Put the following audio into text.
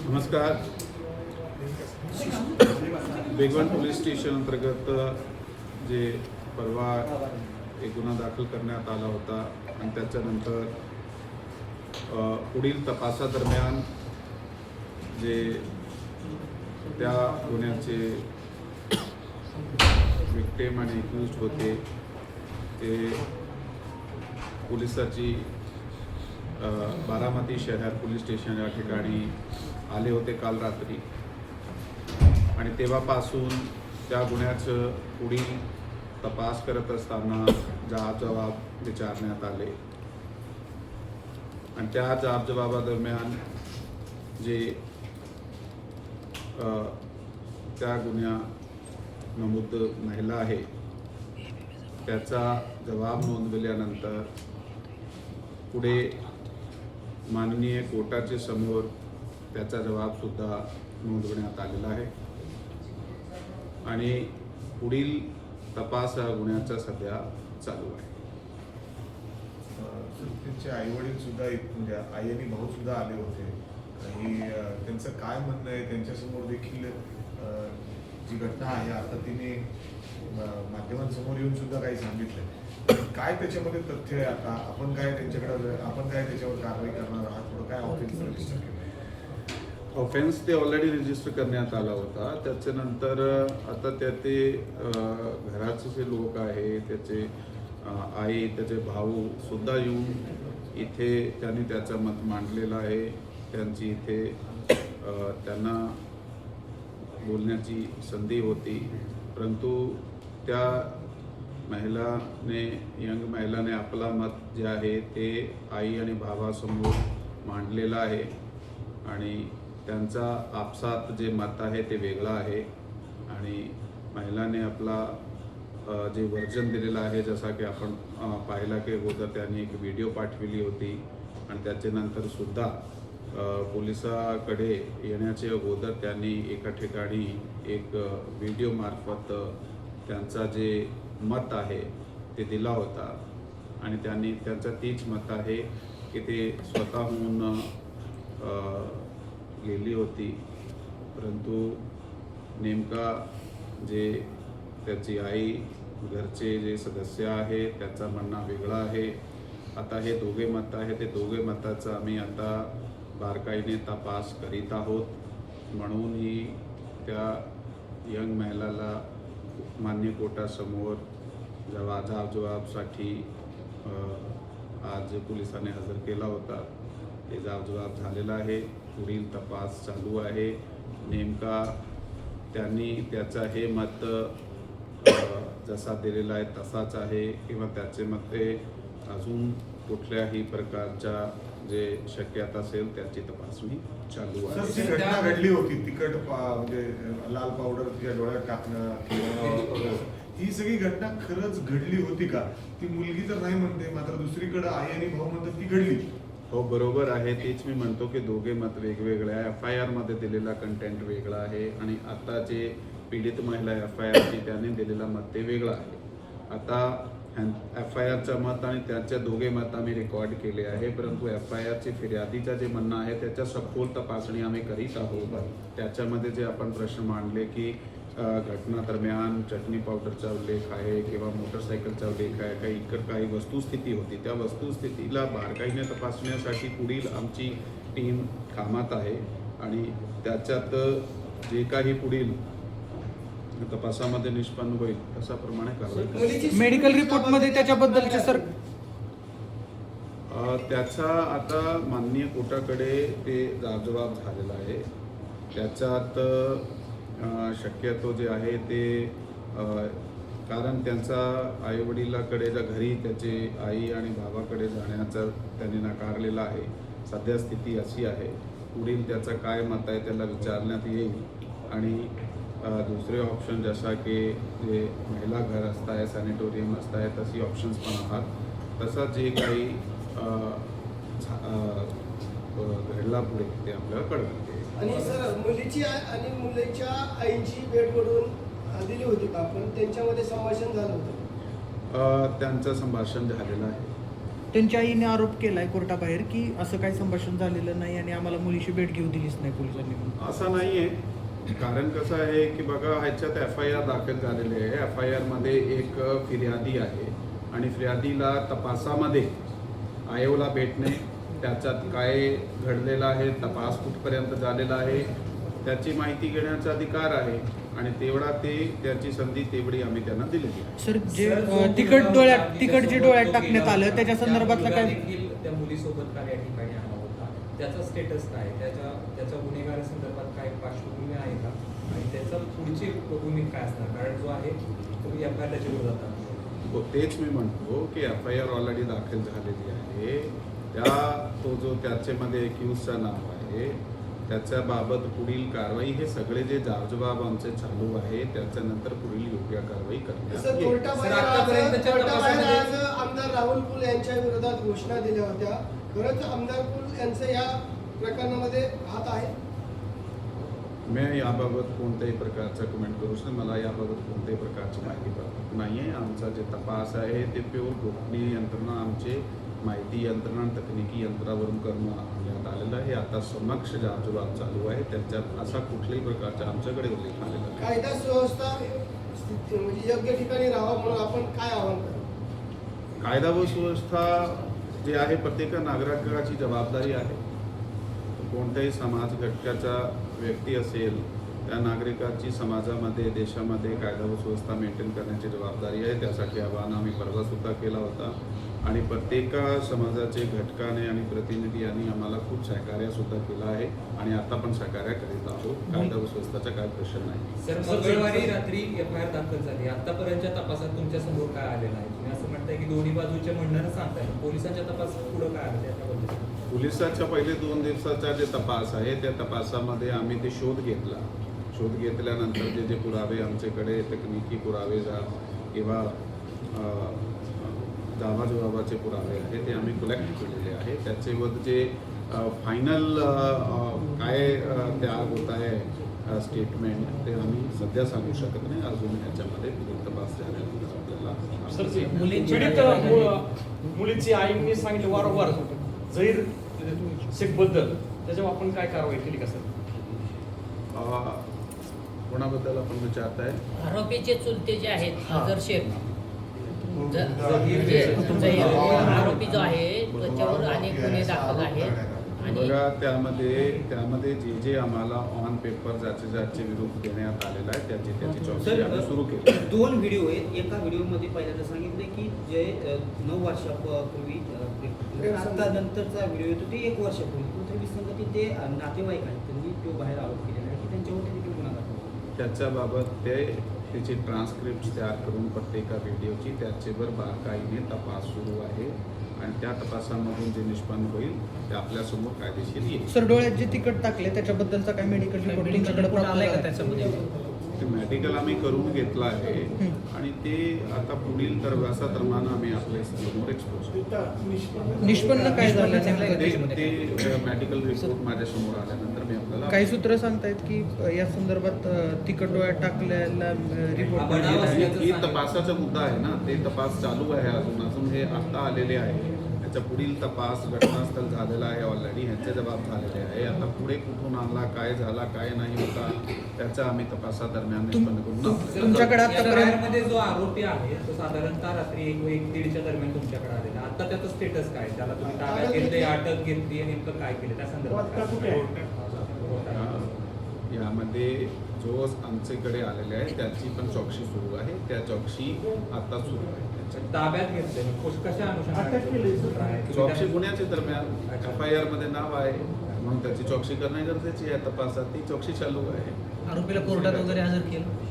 नमस्कार. बेगवन police station अंतर्गत जे परवा एक गुन्हा दाखल करण्यात आला होता आणि त्याच्यानंतर पुढील तपासादरम्यान जे त्या गुन्ह्याचे विक्टिम आणि एक्युज्ड होते ते पोलिसाची बारामती शहर पोलीस स्टेशन या ठिकाणी आले होते काल रात्री आणि तेव्हापासून त्या गुन्ह्याचं पुढील तपास करत असताना जबाब विचारण्यात आले आणि त्या जबाबादरम्यान जे त्या गुन्ह्या नमूद महिला आहे त्याचा जबाब नोंदविल्यानंतर पुढे माननीय कोर्टाचे समोर त्याचा जबाबसुद्धा नोंदवण्यात आलेला आहे आणि पुढील तपास हा गुन्ह्याचा सध्या चालू आहे. त्यांचे आईवडील सुद्धा म्हणजे आई आणि भाऊ सुद्धा आले होते आणि त्यांचं काय म्हणणं आहे त्यांच्यासमोर देखील जी घटना आहे आता तिने माध्यमांसमोर येऊन सुद्धा काही सांगितलं. काय त्याच्यामध्ये तथ्य आहे? आता आपण काय त्याच्यावर कारवाई करणार आहात? थोडं काय ऑफेन्स रजिस्टर केलं? ऑफेन्स ते ऑलरेडी रजिस्टर करण्यात आला होता. त्याच्यानंतर आता ते घराचे जे लोक आहे त्याचे आई त्याचे भाऊ सुद्धा येऊन इथे त्यांनी त्याचं मत मांडलेलं आहे. त्यांची इथे त्यांना बोलण्याची संधी होती परंतु त्या यंग महिलाने आपला मत जे आहे ते आई आणि भावासमोर मांडलेलं आहे आणि त्यांचा आपसात जे मत आहे ते वेगळं आहे आणि महिलाने आपला जे वर्जन दिलेलं आहे जसा की आपण पाहिला की अगोदर त्यांनी एक व्हिडिओ पाठविली होती आणि त्याच्यानंतर सुद्धा पोलिसाकडे येण्याचे अगोदर त्यांनी एका ठिकाणी एक व्हिडिओ मार्फत त्यांचा जे मत आहे ते दिला होता आणि त्यांनी त्यांचा तीच मत आहे की ते स्वतःहून गेली होती परंतु नेमका जे त्याची आई घरचे जे सदस्य आहे त्याचा म्हणणं वेगळा आहे. आता हे दोघे मत आहे ते दोघे मताचा आम्ही आता बारकाईने तपास करीत आहोत म्हणून ही त्या यंग महिलाला मान्य कोर्टासमोर जबाबसाठी आज पोलिसांनी हजर केला होता. हे जबाब झालेला आहे. पुढील तपास चालू आहे. नेमका त्यांनी त्याचा हे मत जसा दिलेला आहे तसाच आहे किंवा त्याचे मते अजून कुठल्याही प्रकारच्या जे शक्यता असेल त्याची तपासणी चालू आहे. जी घटना घडली होती तिखट म्हणजे लाल पावडर तिच्या डोळ्यात टाकणं ही सगळी घटना खरंच घडली होती का? ती मुलगी तर नाही म्हणते मात्र दुसरीकडे आई आणि भाऊ म्हणतात ती घडली. हो बरोबर आहे. तेच मी म्हणतो की दोघे मत वेगवेगळे आहे. FIR मध्ये दिलेला कंटेंट वेगळा आहे आणि आता जे पीडित महिला FIR ची त्याने दिलेला मत ते वेगळा आहे. आता FIRचं मत आणि त्याच्या दोघे मत आम्ही रेकॉर्ड केले आहे परंतु FIRची फिर्यादीचं जे म्हणणं आहे त्याच्या सखोल तपासणी आम्ही करीत आहोत. त्याच्यामध्ये जे आपण प्रश्न मांडले की घटना दरम्यान चटणी पावडरचा उल्लेख आहे किंवा मोटरसायकलचा उल्लेख आहे काही इतर काही वस्तुस्थिती होती त्या वस्तुस्थितीला बारकाईने तपासण्यासाठी पुढील आमची टीम कामात आहे आणि त्याच्यात जे काही पुढील तपासामध्ये निष्पन्न होईल तशाप्रमाणे कारवाई. मेडिकल रिपोर्टमध्ये त्याच्याबद्दलचे सर त्याचा आता माननीय कोर्टाकडे ते जबाब झालेला आहे. त्याच्यात शक्यतो जे आहे ते कारण त्यांचा आईवडिलाकडे घरी त्याचे आई आणि भावाकडे जाण्याचा त्यांनी नाकारलेला आहे. सध्या स्थिती अशी आहे. पुढील त्याचं काय मत आहे त्याला विचारण्यात येईल आणि दुसरे ऑप्शन जसा की जे महिला घर असत आहे सॅनिटोरियम असत आहे तशी ऑप्शन्स पण आहात तसा जे काही घडला पुढे ते आपल्याला कळलं. आणि सर मुलीची आणि मुलीच्या आईची भेट म्हणून दिली होती का? पण त्यांच्यामध्ये संभाषण झालं होतं? त्यांचं संभाषण झालेलं आहे. त्यांच्या आईने आरोप केलाय कोर्टाबाहेर की असं काही संभाषण झालेलं नाही आणि आम्हाला मुलीशी भेट घेऊ दिलीच नाही पोलिसांनी म्हणून. असं नाहीये. कारण कसं आहे की बघा, ह्याच्यात FIR दाखल झालेली आहे. FIR मध्ये एक फिर्यादी आहे आणि फिर्यादीला तपासामध्ये आयोला भेटणे, त्याच्यात काय घडलेलं आहे, तपास कुठपर्यंत झालेला आहे, त्याची माहिती घेण्याचा अधिकार आहे आणि तेवढा त्याची संधी तेवढी आम्ही त्यांना दिलेली आहे. सर जे तिकट जे डोळ्यात टाकण्यात आलं त्याच्या संदर्भातलं काय? देखील त्या मुलीसोबत काय या ठिकाणी आला होता, त्याचा स्टेटस काय, त्याच्या गुन्हेगारी संदर्भात काय पार्श्वभूमी आहे का आणि त्याचा पुढची भूमिका काय असणार, कारण जो आहे तो FIR त्याच्या विरोधात आहे. हो, तेच मी म्हणतो की FIR ऑलरेडी दाखल झालेली आहे. तो जो त्याच्यामध्ये एक्युजचं नाव आहे त्याच्याबाबत पुढील कारवाई, हे सगळे जे जाबजबाब आमचे चालू आहे त्याच्यानंतर पुढील योग्य कारवाई करण्यात सर, येईल. कोर्टाबाहेर आज आमदार राहुल कुल यांच्या विरोधात घोषणा दिल्या होत्या. खरंच आमदार कुल यांचं या प्रकरणामध्ये हात आहे? मी याबाबत कोणत्याही प्रकारचं कमेंट करू शकतो. मला याबाबत कोणत्याही प्रकारची माहिती प्राप्त नाही आहे. आमचा जे तपास आहे ते प्युअर गोपनीय यंत्रणा, आमचे माहिती यंत्रणा आणि तकनिकी यंत्रावरून करण्यात आलेलं आहे. आता समक्ष जाबजबाब चालू आहे, त्याच्यात असा कुठल्याही प्रकारचा आमच्याकडे उल्लेख आलेला नाही. कायदा सुव्यवस्था म्हणजे योग्य ठिकाणी राहावं म्हणून आपण काय आवाहन करू? कायदा व सुव्यवस्था जे आहे प्रत्येक नागरिकाची जबाबदारी आहे. कोणत्याही समाज घटकाचा व्यक्ती असेल, त्या नागरिकाची समाजामध्ये देशामध्ये कायदा व सुव्यवस्था मेंटेन करण्याची जबाबदारी आहे. त्यासाठी आवाहन आम्ही परवा सुद्धा केला होता आणि प्रत्येक समाजाचे घटकाने आणि प्रतिनिधी यांनी आम्हाला खूप सहकार्य सुद्धा केलं आहे आणि आता पण सहकार्य करीत आहोत. कायदा व सुव्यवस्थेचा काय प्रश्न नाही. सर, मंगळवारी रात्री FIR दाखल झाली. आतापर्यंतच्या तपासात तुमच्या समोर काय आलेलं आहे? तुम्ही असं म्हणताय की दोन्ही बाजूचे म्हणणं सांगताय, पोलिसांच्या तपासात पुढं काय आलं त्याच्याबद्दल? पोलिसांच्या पहिले 2 दिवसाचा जे तपास आहे त्या तपासामध्ये आम्ही ते शोध घेतल्यानंतर जे पुरावे आमच्याकडे तकनिकी पुरावे किंवा जाबाजबाबाचे पुरावे आहेत ते आम्ही कलेक्ट केलेले आहे. त्याच्यावर जे फायनल काय त्या होत आहे स्टेटमेंट ते आम्ही सध्या सांगू शकत नाही. अजून ह्याच्यामध्ये तपास झाल्यानंतर आपल्याला मुलीची आईने सांगितलं वारंवार झहीर शेख बद्दल, त्याच्यावर आपण काय कारवाई केली का सर? कोणाबद्दल आपण विचारताय? आरोपीचे चुलते जे आहेत अजर शेख, आरोपी जो आहे त्याच्यावर अनेक गुन्हे दाखल आहेत आणि बघा, त्यामध्ये जे आम्हाला ऑन पेपर ज्याचे विरोध देण्यात आलेला आहे त्याची चौकशी आम्ही सुरू केली. 2 व्हिडिओ आहेत. एका व्हिडिओमध्ये पहिल्यांदा सांगितलं की जे 9 वर्षापूर्वी आता नंतरचा व्हिडिओ येतो ते 1 वर्षापूर्वी कुठे विसंगती ते नातेवाईक आहेत त्यांनी तो बाहेर आरोप केलेला आहे की त्यांच्यावर देखील गुन्हा दाखल. त्याच्याबाबत त्याची ट्रान्सक्रिप्ट तयार करून प्रत्येक व्हिडिओची त्याच्यावर बारकाईने तपास सुरू आहे आणि त्या तपासामधून जे निष्पन्न होईल ते आपल्यासमोर कायदेशीर येईल. सर डोळ्यात जे तिकट टाकले त्याच्याबद्दलचा काय मेडिकल रिपोर्ट तुमच्याकडे प्राप्त आलाय झाला का त्याच्यामध्ये? ते मेडिकल आम्ही करून घेतलं आहे आणि ते आता पुढील प्रमाणे आम्ही आपल्या समोर एक्सपोज निष्पन्न काय झालं? ते मेडिकल रिपोर्ट माझ्यासमोर आल्यानंतर मी आपल्याला काही सूत्र सांगतायत की या संदर्भात तिकट डोळ्यात टाकलेला रिपोर्ट ही तपासाचा मुद्दा आहे ना, ते तपास चालू आहे. अजून हे आता आलेले आहे. त्याचा पुढील तपास घटनास्थळ झालेला आहे ऑलरेडी, ह्यांचे जबाब झालेले आहे. आता पुढे कुठून आणला, काय झाला, काय नाही होता त्याचा आम्ही तपासादरम्यान निष्पन्न करून आहोत. तुमच्याकडे आतापर्यंत मध्ये जो आरोपी आहे तो साधारणतः रात्री 1-1:30च्या दरम्यान तुमच्याकडे आलेला. आता त्याचं स्टेटस काय? त्याला तुम्ही ताब्यात घेतले, अटक घेतली, नेमकं काय केलं त्या संदर्भात? यामध्ये जो आमच्याकडे आलेले आहे त्याची पण चौकशी सुरू आहे. त्या चौकशी आता सुरू आहे. ताब्यात घेतले कशा अनुषंगाने? चौकशी गुन्ह्याच्या दरम्यान FIR मध्ये नाव आहे म्हणून त्याची चौकशी करणे गरजेची आहे. तपासात ती चौकशी चालू आहे. आरोपीला कोर्टात वगैरे हजर केलं नाही.